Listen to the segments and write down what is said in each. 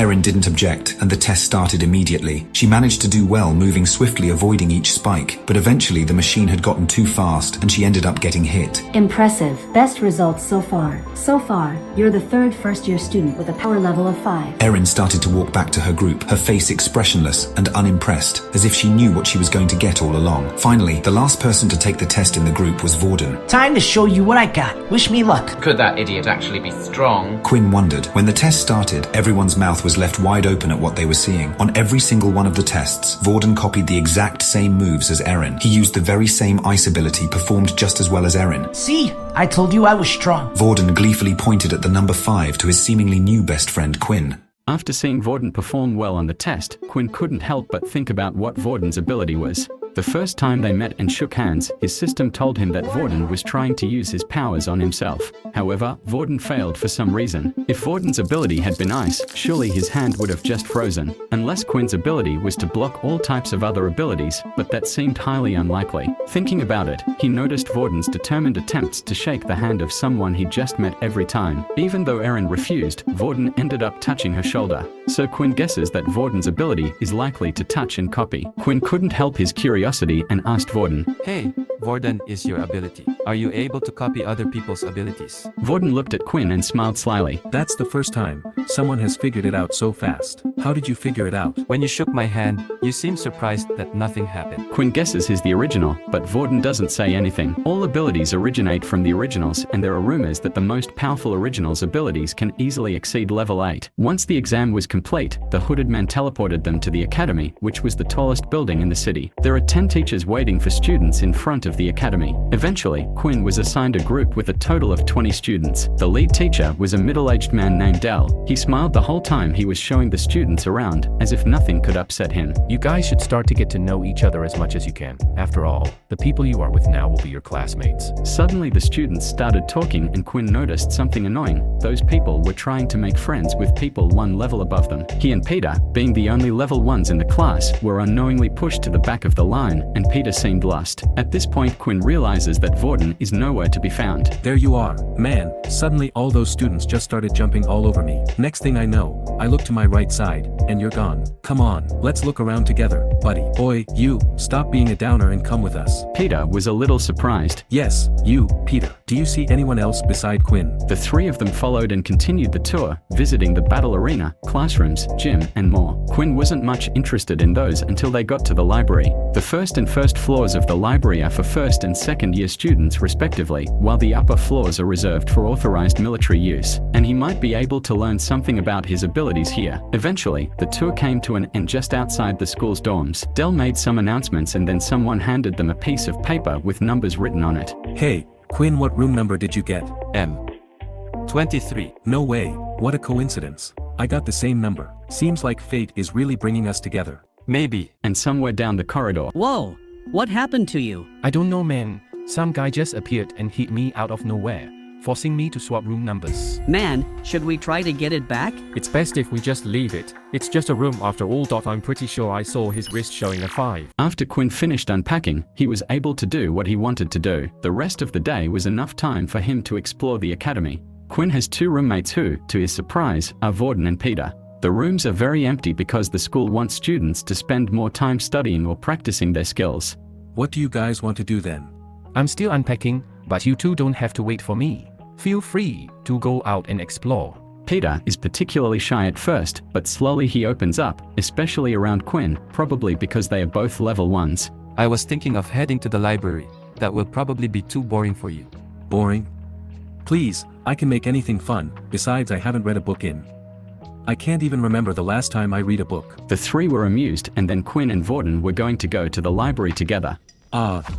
Erin didn't object, and the test started immediately. She managed to do well, moving swiftly, avoiding each spike, but eventually the machine had gotten too fast, and she ended up getting hit. Impressive. Best results so far. So far, you're the third first-year student with a power level of 5. Erin started to walk back to her group, her face expressionless and unimpressed, as if she knew what she was going to get all along. Finally, the last person to take the test in the group was Vorden. Time to show you what I got. Wish me luck. Could that idiot actually be strong? Quinn wondered. When the test started, everyone's mouth was left wide open at what they were seeing. On every single one of the tests, Vorden copied the exact same moves as Erin. He used the very same ice ability, performed just as well as Erin. See? I told you I was strong. Vorden gleefully pointed at the number 5 to his seemingly new best friend Quinn. After seeing Vorden perform well on the test, Quinn couldn't help but think about what Vorden's ability was. The first time they met and shook hands, his system told him that Vorden was trying to use his powers on himself. However, Vorden failed for some reason. If Vorden's ability had been ice, surely his hand would have just frozen. Unless Quinn's ability was to block all types of other abilities, but that seemed highly unlikely. Thinking about it, he noticed Vorden's determined attempts to shake the hand of someone he just met every time. Even though Erin refused, Vorden ended up touching her shoulder. So Quinn guesses that Vorden's ability is likely to touch and copy. Quinn couldn't help his curiosity and asked Vorden, Hey, Vorden is your ability. Are you able to copy other people's abilities? Vorden looked at Quinn and smiled slyly. That's the first time someone has figured it out so fast. How did you figure it out? When you shook my hand, you seemed surprised that nothing happened. Quinn guesses he's the original, but Vorden doesn't say anything. All abilities originate from the originals, and there are rumors that the most powerful originals' abilities can easily exceed level 8. Once the exam was complete, the hooded man teleported them to the academy, which was the tallest building in the city. There are 10 teachers waiting for students in front of the academy. Eventually, Quinn was assigned a group with a total of 20 students. The lead teacher was a middle-aged man named Dell. He smiled the whole time he was showing the students around, as if nothing could upset him. You guys should start to get to know each other as much as you can. After all, the people you are with now will be your classmates. Suddenly the students started talking and Quinn noticed something annoying. Those people were trying to make friends with people one level above them. He and Peter, being the only level 1s in the class, were unknowingly pushed to the back of the line, and Peter seemed lost. At this point, Quinn realizes that Vorden is nowhere to be found. There you are. Man, suddenly all those students just started jumping all over me. Next thing I know, I look to my right side, and you're gone. Come on, let's look around together, buddy. Boy, you, stop being a downer and come with us. Peter was a little surprised. Yes, you, Peter. Do you see anyone else beside Quinn? The three of them followed and continued the tour, visiting the battle arena, classrooms, gym, and more. Quinn wasn't much interested in those until they got to the library. The first and first floors of the library are for first and second year students respectively, while the upper floors are reserved for authorized military use, and he might be able to learn something about his abilities here. Eventually, the tour came to an end just outside the school's dorms. Dell made some announcements and then someone handed them a piece of paper with numbers written on it. Hey, Quinn, what room number did you get? M23. No way, what a coincidence. I got the same number. Seems like fate is really bringing us together. Maybe. And somewhere down the corridor. Whoa, what happened to you? I don't know, man. Some guy just appeared and hit me out of nowhere, forcing me to swap room numbers. Man, should we try to get it back? It's best if we just leave it. It's just a room after all. I'm pretty sure I saw his wrist showing a 5. After Quinn finished unpacking, he was able to do what he wanted to do. The rest of the day was enough time for him to explore the academy. Quinn has 2 roommates who, to his surprise, are Vorden and Peter. The rooms are very empty because the school wants students to spend more time studying or practicing their skills. What do you guys want to do then? I'm still unpacking, but you two don't have to wait for me. Feel free to go out and explore. Peter is particularly shy at first, but slowly he opens up, especially around Quinn, probably because they are both level 1s. I was thinking of heading to the library. That will probably be too boring for you. Boring? Please, I can make anything fun. Besides, I haven't read a book in. I can't even remember the last time I read a book. The 3 were amused, and then Quinn and Vorden were going to go to the library together.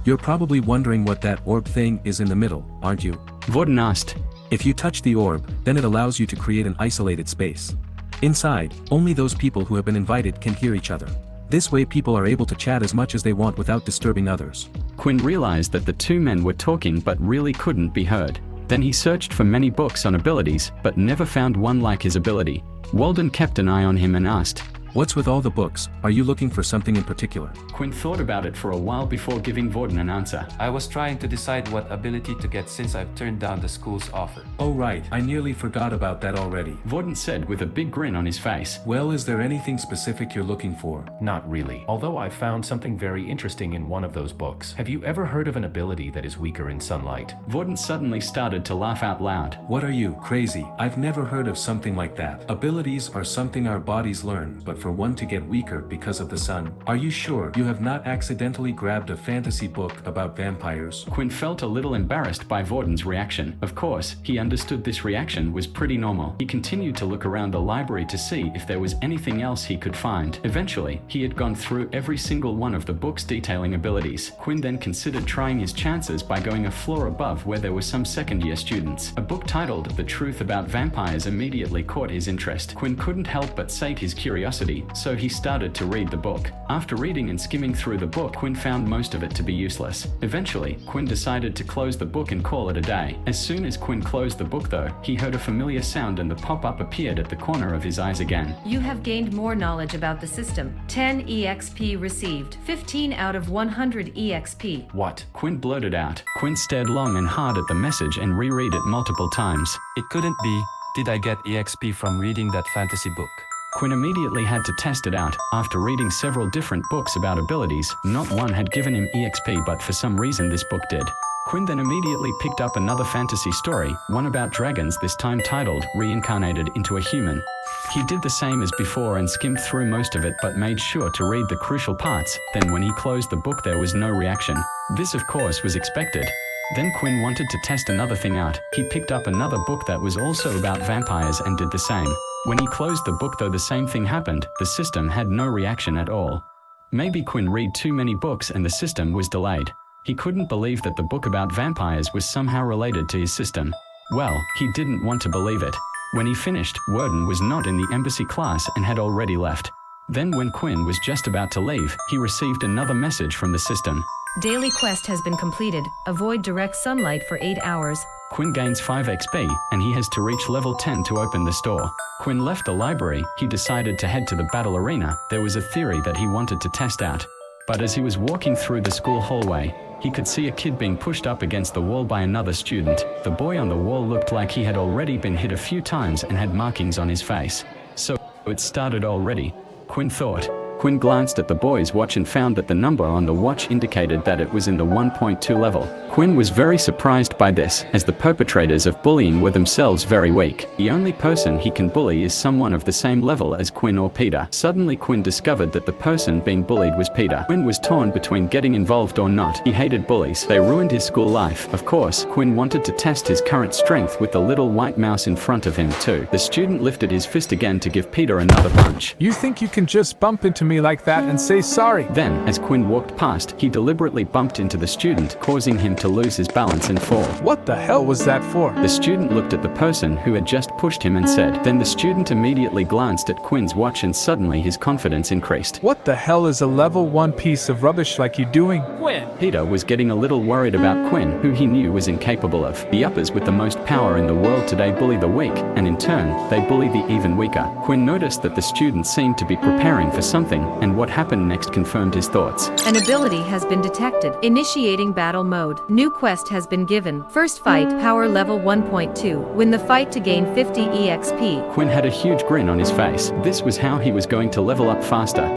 You're probably wondering what that orb thing is in the middle, aren't you? Vorden asked. If you touch the orb, then it allows you to create an isolated space. Inside, only those people who have been invited can hear each other. This way people are able to chat as much as they want without disturbing others. Quinn realized that the 2 men were talking but really couldn't be heard. Then he searched for many books on abilities, but never found one like his ability. Walden kept an eye on him and asked, What's with all the books? Are you looking for something in particular? Quinn thought about it for a while before giving Vorden an answer. I was trying to decide what ability to get since I've turned down the school's offer. Oh right, I nearly forgot about that already. Vorden said with a big grin on his face. Well, is there anything specific you're looking for? Not really, although I found something very interesting in one of those books. Have you ever heard of an ability that is weaker in sunlight? Vorden suddenly started to laugh out loud. What are you, crazy? I've never heard of something like that. Abilities are something our bodies learn, but for one to get weaker because of the sun. Are you sure you have not accidentally grabbed a fantasy book about vampires? Quinn felt a little embarrassed by Vorden's reaction. Of course, he understood this reaction was pretty normal. He continued to look around the library to see if there was anything else he could find. Eventually, he had gone through every single one of the books detailing abilities. Quinn then considered trying his chances by going a floor above where there were some second-year students. A book titled The Truth About Vampires immediately caught his interest. Quinn couldn't help but sate his curiosity, so he started to read the book. After reading and skimming through the book, Quinn found most of it to be useless. Eventually, Quinn decided to close the book and call it a day. As soon as Quinn closed the book though, he heard a familiar sound and the pop-up appeared at the corner of his eyes again. You have gained more knowledge about the system. 10 EXP received. 15 out of 100 EXP. What? Quinn blurted out. Quinn stared long and hard at the message and reread it multiple times. It couldn't be. Did I get EXP from reading that fantasy book? Quinn immediately had to test it out. After reading several different books about abilities, not one had given him EXP, but for some reason this book did. Quinn then immediately picked up another fantasy story, one about dragons, this time titled Reincarnated into a Human. He did the same as before and skimmed through most of it but made sure to read the crucial parts. Then when he closed the book there was no reaction. This of course was expected. Then Quinn wanted to test another thing out. He picked up another book that was also about vampires and did the same. When he closed the book though the same thing happened, the system had no reaction at all. Maybe Quinn read too many books and the system was delayed. He couldn't believe that the book about vampires was somehow related to his system. Well, he didn't want to believe it. When he finished, Worden was not in the embassy class and had already left. Then when Quinn was just about to leave, he received another message from the system. Daily quest has been completed. Avoid direct sunlight for 8 hours. Quinn gains 5 XP, and he has to reach level 10 to open the store. Quinn left the library. He decided to head to the battle arena. There was a theory that he wanted to test out. But as he was walking through the school hallway, he could see a kid being pushed up against the wall by another student. The boy on the wall looked like he had already been hit a few times and had markings on his face. So it started already, Quinn thought. Quinn glanced at the boy's watch and found that the number on the watch indicated that it was in the 1.2 level. Quinn was very surprised by this, as the perpetrators of bullying were themselves very weak. The only person he can bully is someone of the same level as Quinn or Peter. Suddenly Quinn discovered that the person being bullied was Peter. Quinn was torn between getting involved or not. He hated bullies. They ruined his school life. Of course, Quinn wanted to test his current strength with the little white mouse in front of him too. The student lifted his fist again to give Peter another punch. You think you can just bump into me like that and say sorry? Then, as Quinn walked past, he deliberately bumped into the student, causing him to lose his balance and fall. What the hell was that for? The student looked at the person who had just pushed him and said. Then the student immediately glanced at Quinn's watch and suddenly his confidence increased. What the hell is a level 1 piece of rubbish like you doing? Quinn! Peter was getting a little worried about Quinn, who he knew was incapable of. The uppers with the most power in the world today bully the weak, and in turn, they bully the even weaker. Quinn noticed that the student seemed to be preparing for something, and what happened next confirmed his thoughts. An ability has been detected. Initiating battle mode. New quest has been given. First fight, power level 1.2. Win the fight to gain 50 EXP. Quinn had a huge grin on his face. This was how he was going to level up faster.